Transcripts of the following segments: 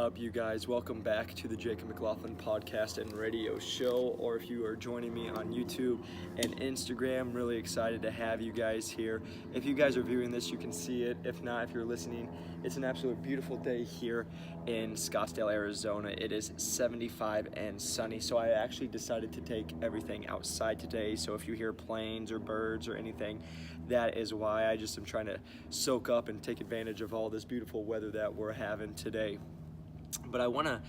up, you guys? Welcome back to the McLaughlin podcast and radio show, or if you are joining me on YouTube and Instagram, really excited to have you guys here. If you guys are viewing this, you can see it. If not, if you're listening, it's an absolute beautiful day here in Scottsdale, Arizona. It is 75 and sunny, so I actually decided to take everything outside today. So if you hear planes or birds or anything, that is why. I just am trying to soak up and take advantage of all this beautiful weather that we're having today. But I want to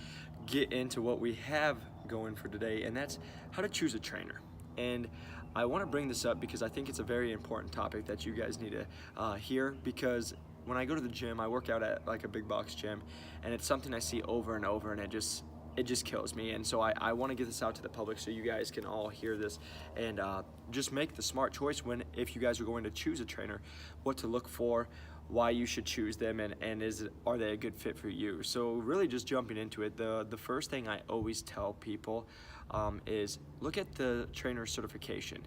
get into what we have going for today, and that's how to choose a trainer. And I want to bring this up because I think it's a very important topic that you guys need to hear, because when I go to the gym, I work out at like a big box gym, and it's something I see over and over, and it just kills me. And so I want to get this out to the public so you guys can all hear this and just make the smart choice if you guys are going to choose a trainer, what to look for, why you should choose them, and are they a good fit for you. So really just jumping into it, the first thing I always tell people is look at the trainer certification.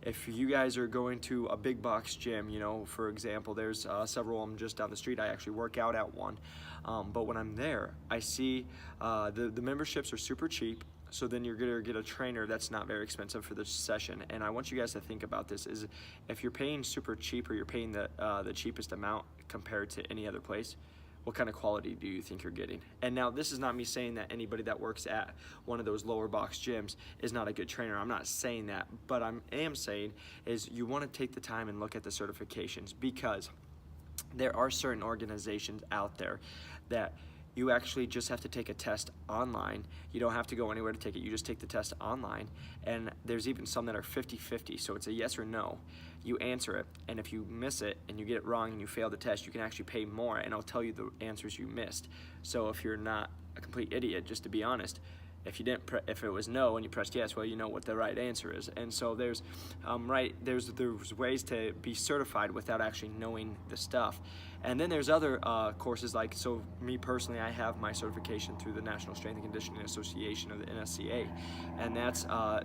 If you guys are going to a big box gym, for example, there's several of them just down the street. I actually work out at one, but when I'm there, I see the memberships are super cheap. So then you're gonna get a trainer that's not very expensive for the session. And I want you guys to think about this: is if you're paying super cheap, or you're paying the cheapest amount compared to any other place, what kind of quality do you think you're getting? And now this is not me saying that anybody that works at one of those lower box gyms is not a good trainer. I'm not saying that, but I am saying is you want to take the time and look at the certifications, because there are certain organizations out there that you actually just have to take a test online. You don't have to go anywhere to take it. You just take the test online. And there's even some that are 50-50, so it's a yes or no. You answer it, and if you miss it and you get it wrong and you fail the test, you can actually pay more, and I'll tell you the answers you missed. So if you're not a complete idiot, just to be honest, if it was no and you pressed yes, well, you know what the right answer is. And so there's ways to be certified without actually knowing the stuff. And then there's other courses, like, so me personally, I have my certification through the National Strength and Conditioning Association, or the NSCA, and that's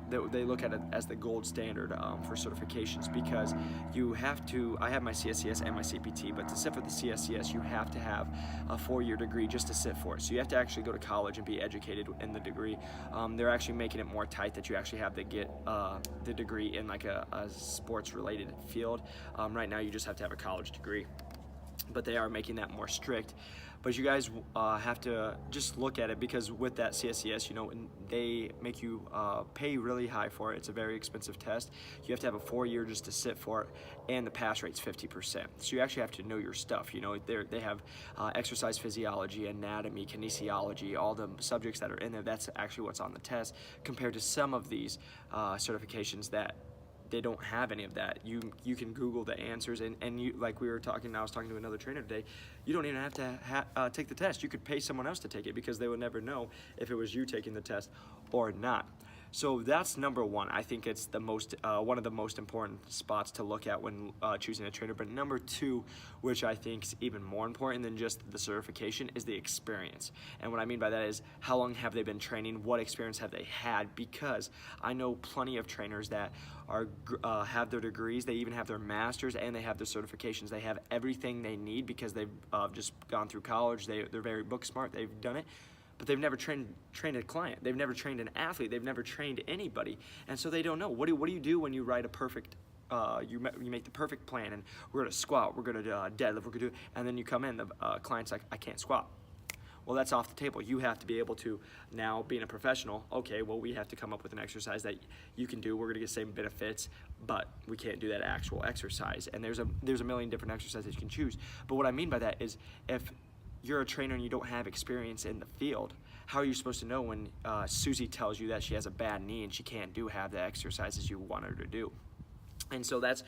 they look at it as the gold standard for certifications, because you have to. I have my CSCS and my CPT, but to sit for the CSCS, you have to have a 4-year degree just to sit for it. So you have to actually go to college and be educated in the degree. They're actually making it more tight that you actually have to get the degree in like a sports-related field. Right now, you just have to have a college degree, but they are making that more strict. But you guys have to just look at it, because with that CSCS, they make you pay really high for it. It's a very expensive test. You have to have a 4-year just to sit for it, and the pass rate's 50%. So you actually have to know your stuff. They have exercise physiology, anatomy, kinesiology, all the subjects that are in there. That's actually what's on the test, compared to some of these certifications that they don't have any of that. You can Google the answers, and you, like we were talking, I was talking to another trainer today, you don't even have to take the test. You could pay someone else to take it, because they would never know if it was you taking the test or not. So that's number one. I think it's the most one of the most important spots to look at when choosing a trainer. But number two, which I think is even more important than just the certification, is the experience. And what I mean by that is, how long have they been training? What experience have they had? Because I know plenty of trainers that have their degrees, they even have their masters, and they have their certifications. They have everything they need because they've just gone through college. They're very book smart. They've done it. But they've never trained a client. They've never trained an athlete. They've never trained anybody, and so they don't know. What do you do when you write a perfect? You make the perfect plan, and we're gonna squat, we're gonna deadlift, we're gonna do, and then you come in, the client's like, I can't squat. Well, that's off the table. You have to be able to, now being a professional, okay, well, we have to come up with an exercise that you can do. We're gonna get the same benefits, but we can't do that actual exercise. And there's a million different exercises you can choose. But what I mean by that is, if you're a trainer and you don't have experience in the field, how are you supposed to know when Susie tells you that she has a bad knee and she can't have the exercises you want her to do? And so that's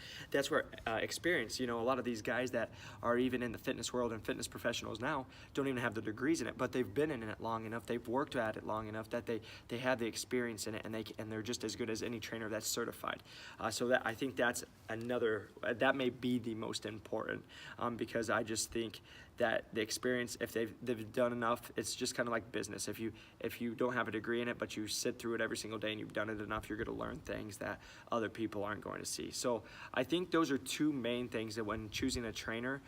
where experience, a lot of these guys that are even in the fitness world and fitness professionals now don't even have the degrees in it, but they've been in it long enough, they've worked at it long enough that they have the experience in it, and they're just as good as any trainer that's certified. So that, I think that's that may be the most important, because I just think that the experience, if they've done enough, it's just kind of like business. If you don't have a degree in it, but you sit through it every single day and you've done it enough, you're going to learn things that other people aren't going to see. So I think those are two main things that when choosing a trainer,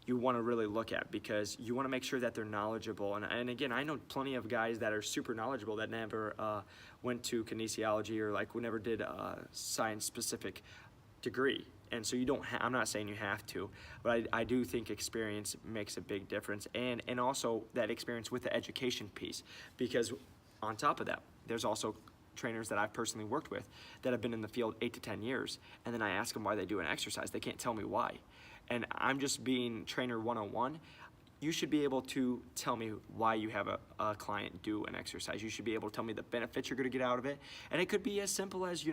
you want to really look at, because you want to make sure that they're knowledgeable. And again, I know plenty of guys that are super knowledgeable that never went to kinesiology, or like never did a science specific degree. And so you don't I'm not saying you have to, but I do think experience makes a big difference, and also that experience with the education piece, because on top of that, there's also trainers that I've personally worked with that have been in the field 8 to 10 years, and then I ask them why they do an exercise. They can't tell me why. And I'm just being trainer 101. You should be able to tell me why you have a client do an exercise. You should be able to tell me the benefits you're gonna get out of it. And it could be as simple as,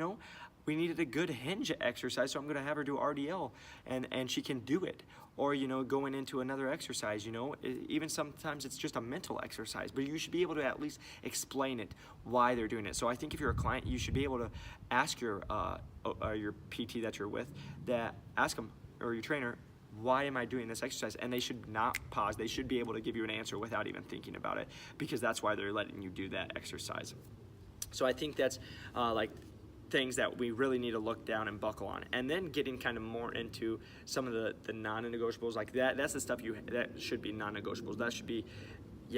we needed a good hinge exercise, so I'm gonna have her do RDL, and she can do it. Or, going into another exercise, even sometimes it's just a mental exercise, but you should be able to at least explain it, why they're doing it. So I think if you're a client, you should be able to ask your PT that you're with, ask them, or your trainer, why am I doing this exercise? And they should not pause. They should be able to give you an answer without even thinking about it, because that's why they're letting you do that exercise. So I think that's things that we really need to look down and buckle on. And then getting kind of more into some of the non-negotiables, like that's the stuff that should be non-negotiables. That should be,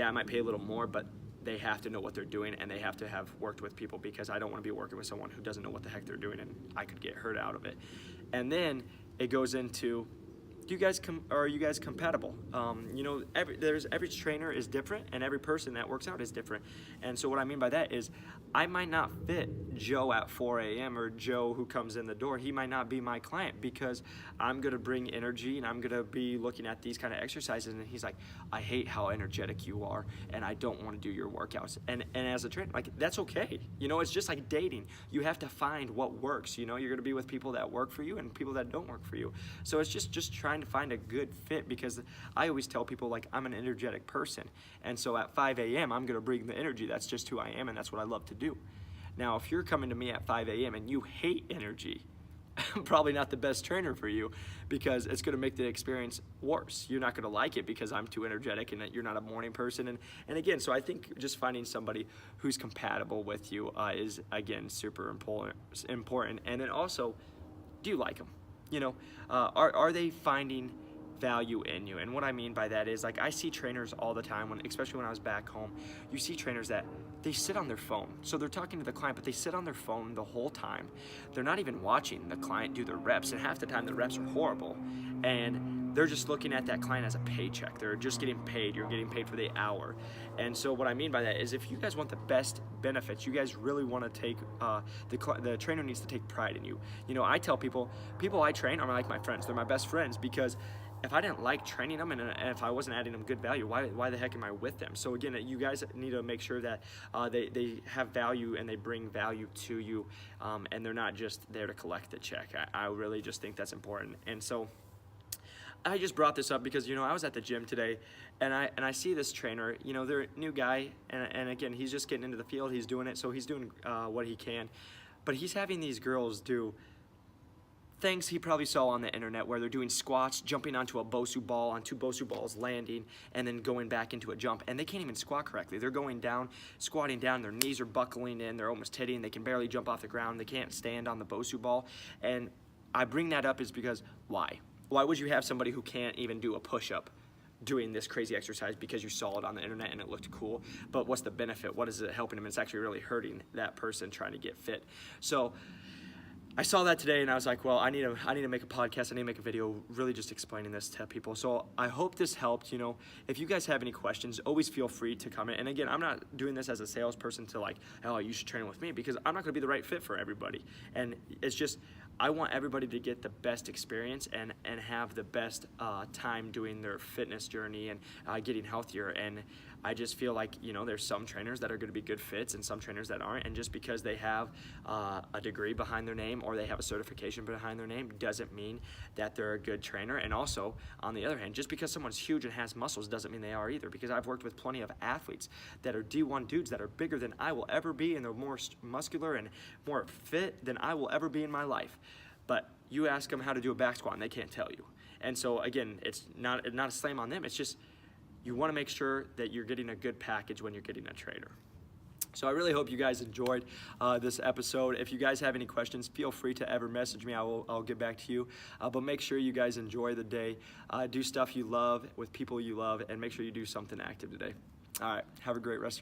I might pay a little more, but they have to know what they're doing, and they have to have worked with people, because I don't want to be working with someone who doesn't know what the heck they're doing, and I could get hurt out of it. And then it goes into, are you guys compatible? Every trainer is different, and every person that works out is different. And so what I mean by that is, I might not fit Joe at 4 a.m. or Joe who comes in the door. He might not be my client, because I'm gonna bring energy, and I'm gonna be looking at these kind of exercises, and he's like, I hate how energetic you are, and I don't want to do your workouts. And as a trainer, that's okay. It's just like dating. You have to find what works. You're gonna be with people that work for you and people that don't work for you. So it's just trying to find a good fit, because I always tell people, I'm an energetic person, and so at 5 a.m. I'm gonna bring the energy. That's just who I am, and that's what I love to do. Now, if you're coming to me at 5 a.m. and you hate energy, I'm probably not the best trainer for you, because it's gonna make the experience worse. You're not gonna like it because I'm too energetic and that you're not a morning person. And again, so I think just finding somebody who's compatible with you is, again, super important. And then also, do you like them? Are they finding value in you? And what I mean by that is, I see trainers all the time, especially when I was back home, you see trainers that they sit on their phone. So they're talking to the client, but they sit on their phone the whole time. They're not even watching the client do the reps, and half the time the reps are horrible. And they're just looking at that client as a paycheck. They're just getting paid. You're getting paid for the hour. And so what I mean by that is, if you guys want the best benefits, you guys really want to take, the trainer needs to take pride in you. I tell people I train are like my friends. They're my best friends, because if I didn't like training them, and if I wasn't adding them good value, why the heck am I with them? So again, you guys need to make sure that they have value, and they bring value to you, and they're not just there to collect the check. I really just think that's important. And so I just brought this up because, I was at the gym today, and I see this trainer, they're a new guy, and again, he's just getting into the field, he's doing it, so he's doing what he can, but he's having these girls do things he probably saw on the internet, where they're doing squats, jumping onto a Bosu ball, on 2 Bosu balls, landing, and then going back into a jump, and they can't even squat correctly. They're going down, squatting down, their knees are buckling in, they're almost hitting, they can barely jump off the ground, they can't stand on the Bosu ball. And I bring that up is because, why? Why would you have somebody who can't even do a push-up doing this crazy exercise because you saw it on the internet and it looked cool? But what's the benefit? What is it helping them? It's actually really hurting that person trying to get fit. So I saw that today, and I was like, well, I need to make a podcast. I need to make a video really just explaining this to people. So I hope this helped. If you guys have any questions, always feel free to comment. And again, I'm not doing this as a salesperson to oh, you should train with me, because I'm not going to be the right fit for everybody. And it's just, I want everybody to get the best experience and have the best time doing their fitness journey and getting healthier. And I just feel like, there's some trainers that are going to be good fits and some trainers that aren't. And just because they have a degree behind their name or they have a certification behind their name doesn't mean that they're a good trainer. And also, on the other hand, just because someone's huge and has muscles doesn't mean they are either. Because I've worked with plenty of athletes that are D1 dudes that are bigger than I will ever be, and they're more muscular and more fit than I will ever be in my life. But you ask them how to do a back squat and they can't tell you. And so again, it's not a slam on them. It's just, you want to make sure that you're getting a good package when you're getting a trainer. So I really hope you guys enjoyed this episode. If you guys have any questions, feel free to ever message me. I'll get back to you. But make sure you guys enjoy the day. Do stuff you love with people you love, and make sure you do something active today. All right, have a great rest of your day.